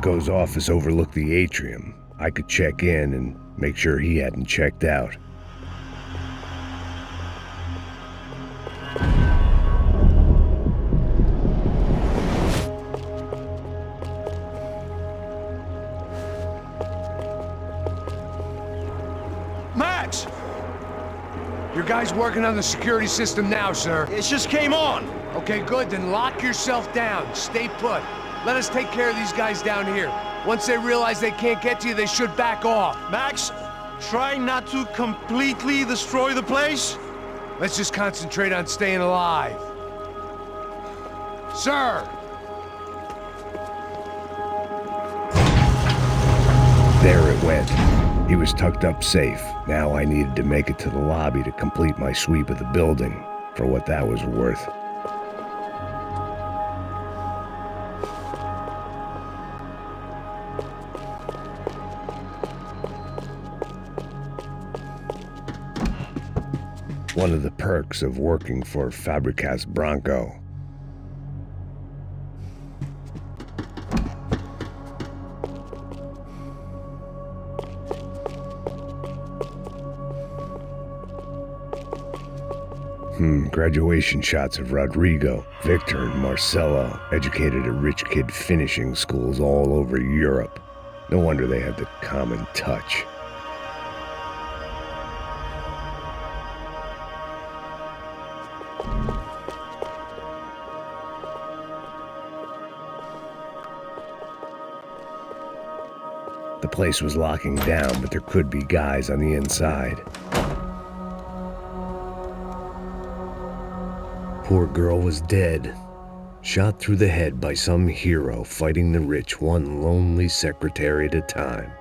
Franco's office overlooked the atrium. I could check in and make sure he hadn't checked out. Max! Your guy's working on the security system now, sir. It just came on. Okay, good, then lock yourself down. Stay put. Let us take care of these guys down here. Once they realize they can't get to you, they should back off. Max, try not to completely destroy the place. Let's just concentrate on staying alive. Sir! There it went. He was tucked up safe. Now I needed to make it to the lobby to complete my sweep of the building, for what that was worth. One of the perks of working for Fabricas Bronco. Graduation shots of Rodrigo, Victor, and Marcelo, educated at rich kid finishing schools all over Europe. No wonder they had the common touch. The place was locking down, but there could be guys on the inside. Poor girl was dead, shot through the head by some hero fighting the rich one lonely secretary at a time.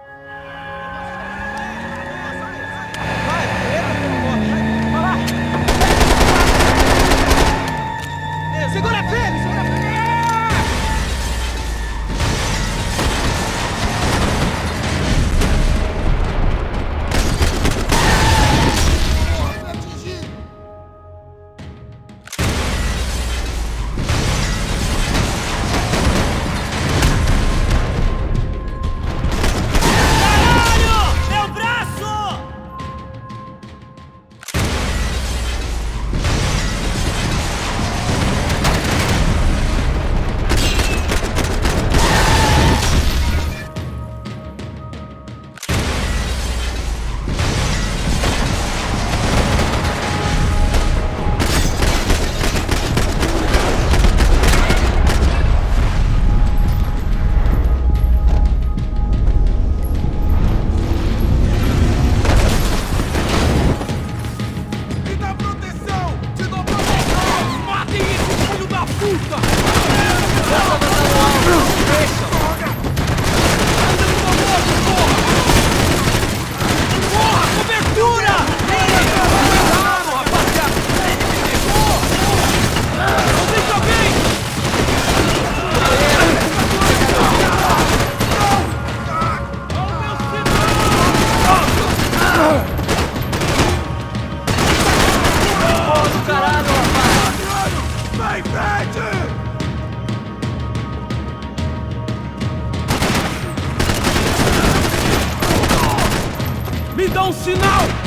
Me dá sinal!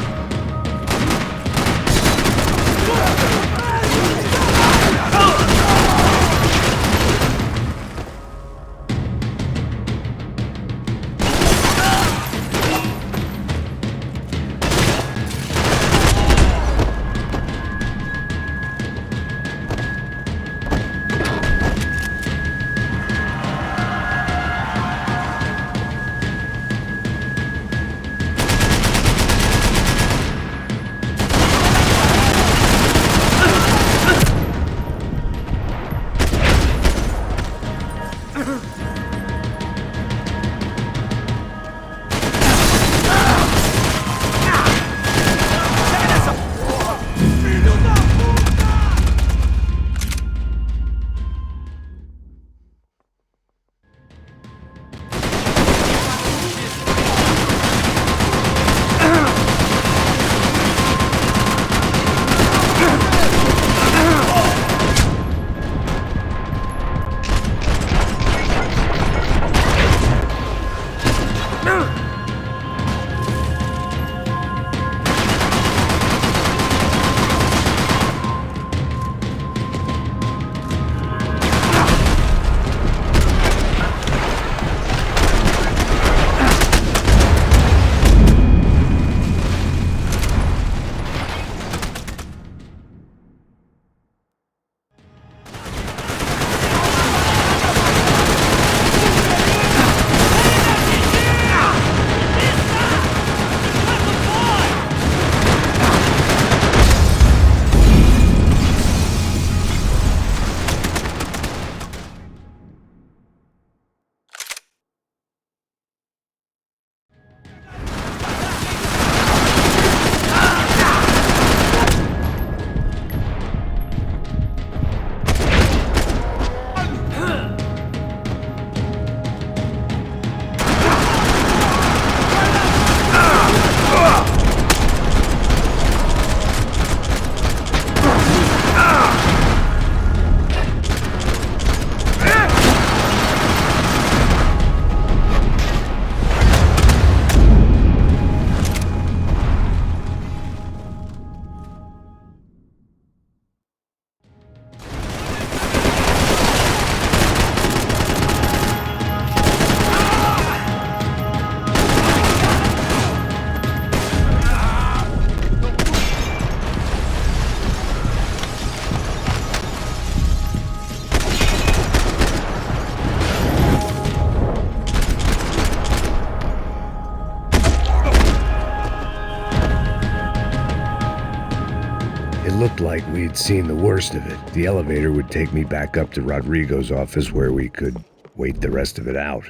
Looked like we'd seen the worst of it. The elevator would take me back up to Rodrigo's office where we could wait the rest of it out.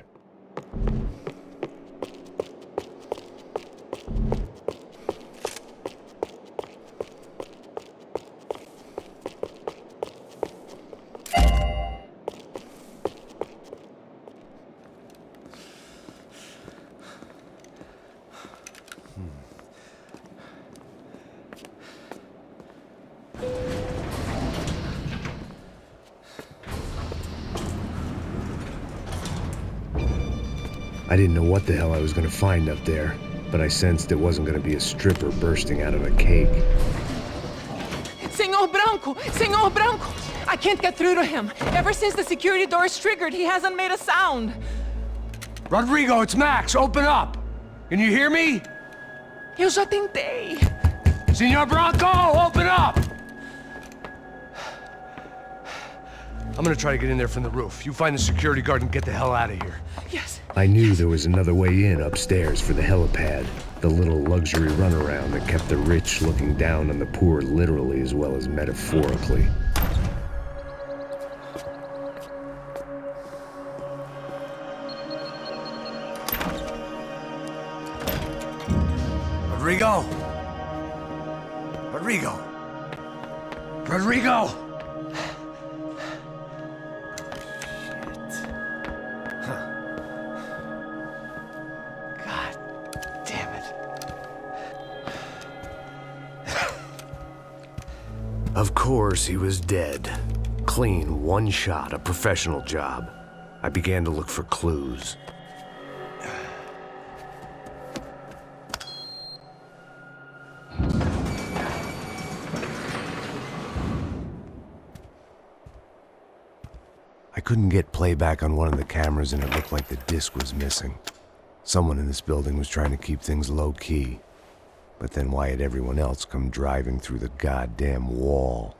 I didn't know what the hell I was going to find up there, but I sensed it wasn't going to be a stripper bursting out of a cake. Senor Branco! Senor Branco! I can't get through to him. Ever since the security door is triggered, he hasn't made a sound. Rodrigo, it's Max. Open up. Can you hear me? Eu já tentei. Senor Branco, open up! I'm gonna try to get in there from the roof. You find the security guard and get the hell out of here. Yes. I knew there was another way in upstairs for the helipad, the little luxury runaround that kept the rich looking down on the poor literally as well as metaphorically. Rodrigo! Rodrigo! Rodrigo! Of course, he was dead. Clean, one shot, a professional job. I began to look for clues. I couldn't get playback on one of the cameras and it looked like the disc was missing. Someone in this building was trying to keep things low-key. But then why had everyone else come driving through the goddamn wall?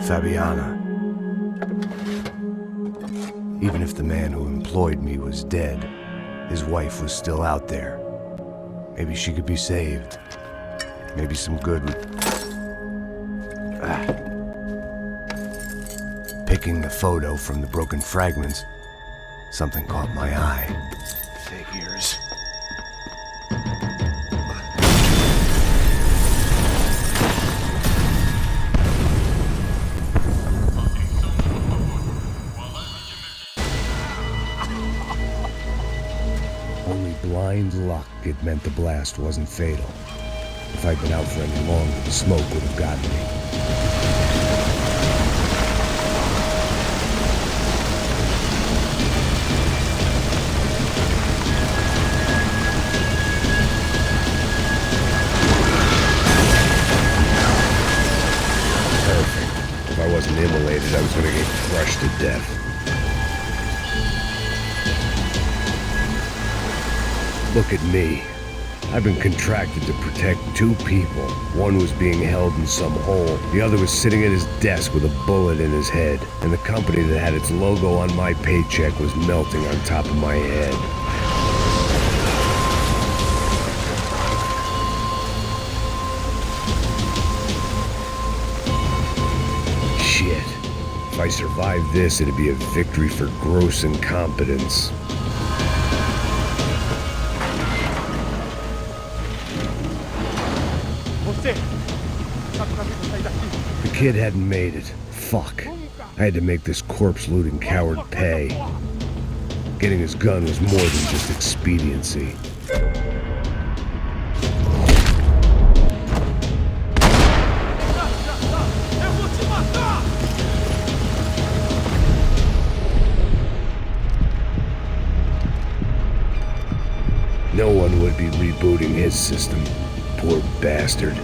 Fabiana. Even if the man who employed me was dead, his wife was still out there. Maybe she could be saved. Maybe some good would... Picking the photo from the broken fragments, something caught my eye. Figures. Only blind luck it meant the blast wasn't fatal. If I'd been out for any longer, the smoke would have gotten me. if I wasn't immolated, I was gonna get crushed to death. Look at me. I've been contracted to protect two people. One was being held in some hole. The other was sitting at his desk with a bullet in his head. And the company that had its logo on my paycheck was melting on top of my head. Shit. If I survived this, it'd be a victory for gross incompetence. The kid hadn't made it. Fuck. I had to make this corpse-looting coward pay. Getting his gun was more than just expediency. No one would be rebooting his system. Poor bastard.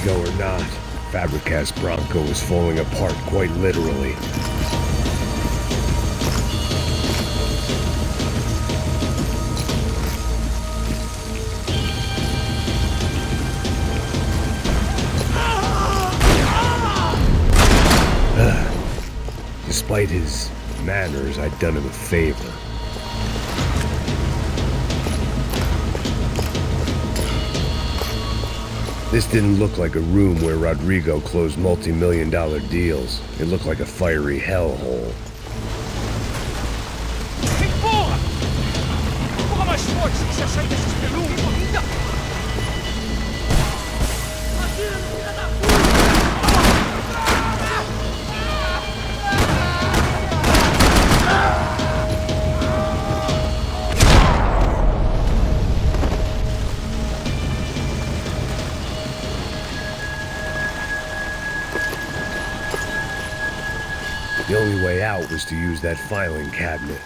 Or not, Fabricast Bronco was falling apart quite literally. Despite his manners, I'd done him a favor. This didn't look like a room where Rodrigo closed multi-million-dollar deals. It looked like a fiery hellhole. The only way out was to use that filing cabinet.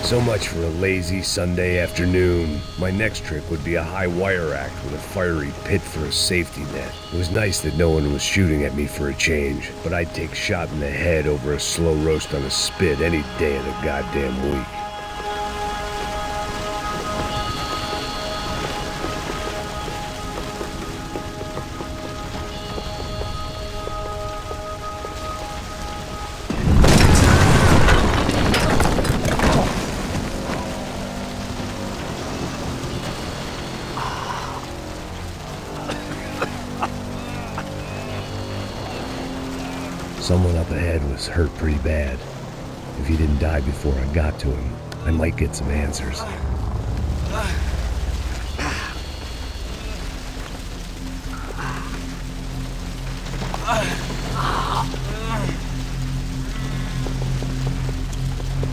So much for a lazy Sunday afternoon. My next trick would be a high wire act with a fiery pit for a safety net. It was nice that no one was shooting at me for a change, but I'd take shot in the head over a slow roast on a spit any day of the goddamn week. Someone up ahead was hurt pretty bad. If he didn't die before I got to him, I might get some answers.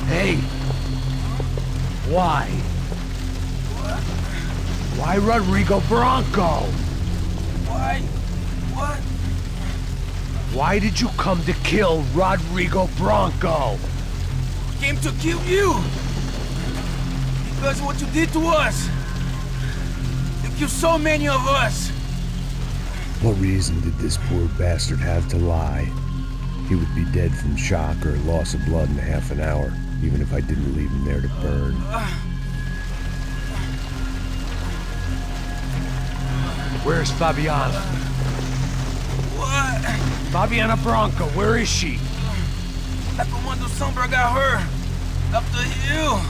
Hey! Why? Why Rodrigo Bronco? Why? What? Why did you come to kill Rodrigo Bronco? Came to kill you! Because of what you did to us! You killed so many of us! What reason did this poor bastard have to lie? He would be dead from shock or loss of blood in half an hour, even if I didn't leave him there to burn. Where's Fabiana? What? Fabiana Bronco, where is she? La Comando Sombra got her! Up the hill!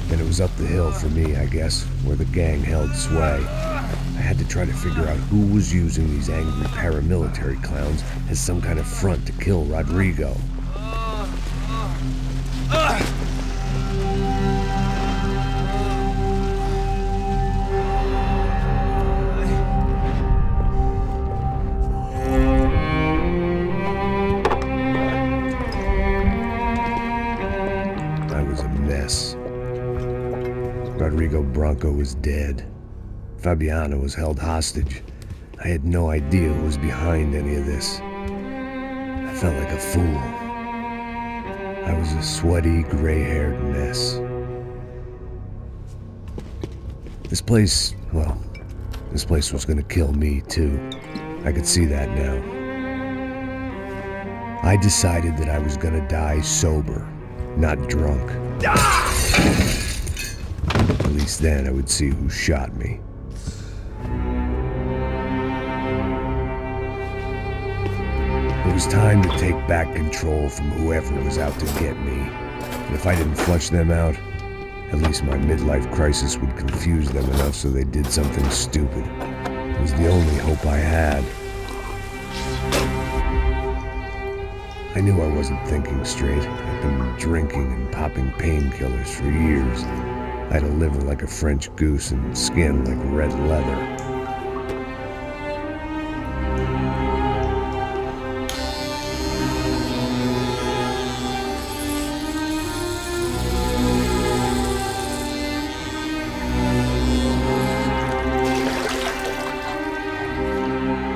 Then it was up the hill for me, I guess, where the gang held sway. I had to try to figure out who was using these angry paramilitary clowns as some kind of front to kill Rodrigo. I was a mess. Rodrigo Bronco was dead. Fabiana was held hostage. I had no idea who was behind any of this. I felt like a fool. I was a sweaty, gray-haired mess. This place was gonna kill me too. I could see that now. I decided that I was gonna die sober, not drunk. At least then I would see who shot me. It was time to take back control from whoever was out to get me. And if I didn't flush them out, at least my midlife crisis would confuse them enough so they did something stupid. It was the only hope I had. I knew I wasn't thinking straight. I'd been drinking and popping painkillers for years. I had a liver like a French goose and skin like red leather.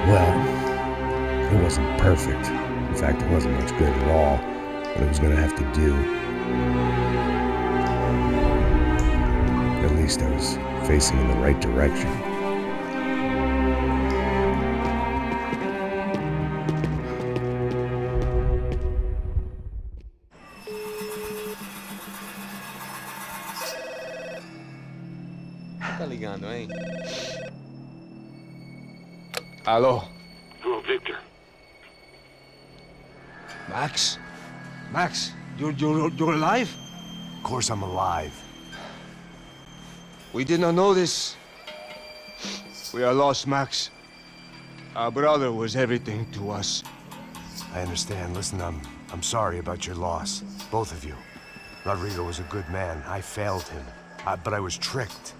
Well, it wasn't perfect. In fact, it wasn't much good at all, but it was gonna have to do. At least I was facing in the right direction. Tá ligando, hein? Alô? Hello, Victor. Max? Max, you're alive? Of course I'm alive. We did not know this. We are lost, Max. Our brother was everything to us. I understand. Listen, I'm sorry about your loss. Both of you. Rodrigo was a good man. I failed him. But I was tricked.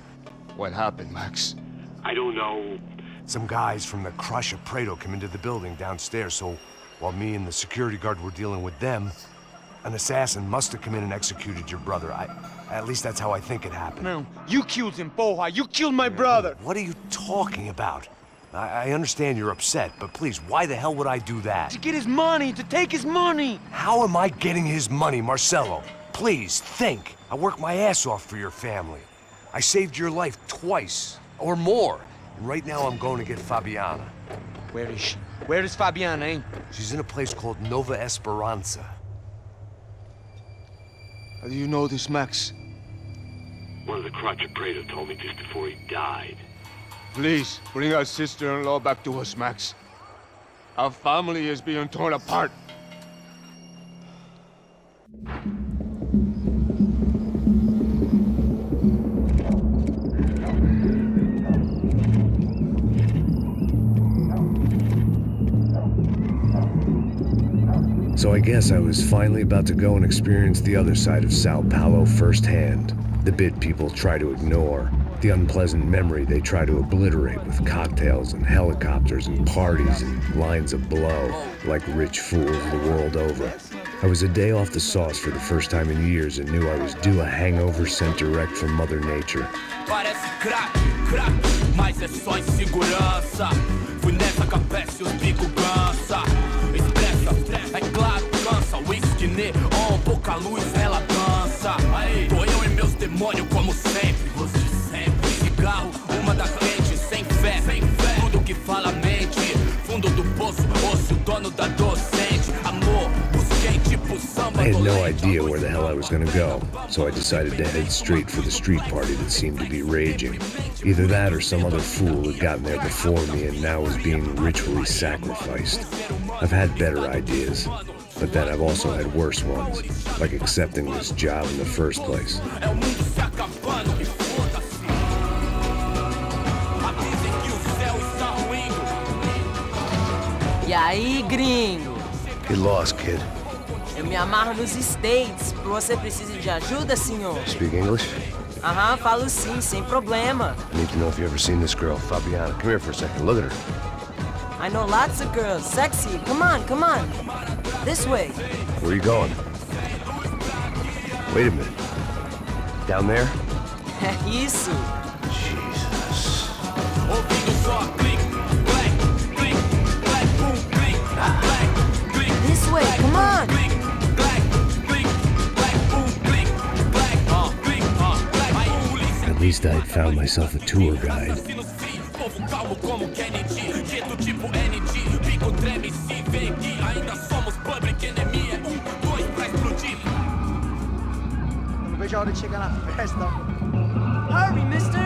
What happened, Max? I don't know. Some guys from the Crush of Prado came into the building downstairs, so while me and the security guard were dealing with them, an assassin must have come in and executed your brother. At least that's how I think it happened. Man, you killed him, porra! You killed my brother! What are you talking about? I understand you're upset, but please, why the hell would I do that? To get his money, to take his money. How am I getting his money, Marcelo? Please, think. I worked my ass off for your family. I saved your life twice, or more. And right now I'm going to get Fabiana. Where is she? Where is Fabiana, eh? She's in a place called Nova Esperanza. How do you know this, Max? One of the Crotcha Prado told me just before he died. Please, bring our sister-in-law back to us, Max. Our family is being torn apart. So I guess I was finally about to go and experience the other side of Sao Paulo firsthand. The bit people try to ignore. The unpleasant memory they try to obliterate with cocktails and helicopters and parties and lines of blow, like rich fools the world over. I was a day off the sauce for the first time in years and knew I was due a hangover sent direct from Mother Nature. Parece crack, crack, mas é só insegurança. Fui nessa capeste, os bico cansa. Expressa, é claro, cansa. Whisky, neon, pouca luz, ela dança. Aí, tô eu e meus demônios como sempre. Você sempre. Cigarro, uma das lentes, sem fé. Tudo que fala mente. Fundo do poço, osso, dono da docente. Amor, busquei tipo samba. I had no idea where the hell I was gonna go, so I decided to head straight for the street party that seemed to be raging. Either that or some other fool had gotten there before me and now was being ritually sacrificed. I've had better ideas, but then I've also had worse ones, like accepting this job in the first place. É o mundo se acabando e foda-se. Avisem que o céu está ruindo. E aí, gringo? Get lost, kid. Eu me amarro nos States. Você precisa de ajuda, senhor? Speak English? Aham, falo sim, sem problema. I need to know if you've ever seen this girl, Fabiana. Come here for a second. Look at her. I know lots of girls. Sexy. Come on, come on. This way. Where are you going? Wait a minute. Down there? Isso. Jesus. Ouvindo só clique, black, clique, black, boom, clique, black, clique. This way, come on. Clique, black, clique, black, boom, clique, black, clique, black. Aí, polícia. At least I'd found myself a tour guide. Povo calmo como Kennedy, quieto tipo ND. Pico treme se vê que ainda somos public enemy. É 1, 2 pra explodir. Não vejo a hora de chegar na festa. Hurry, mister.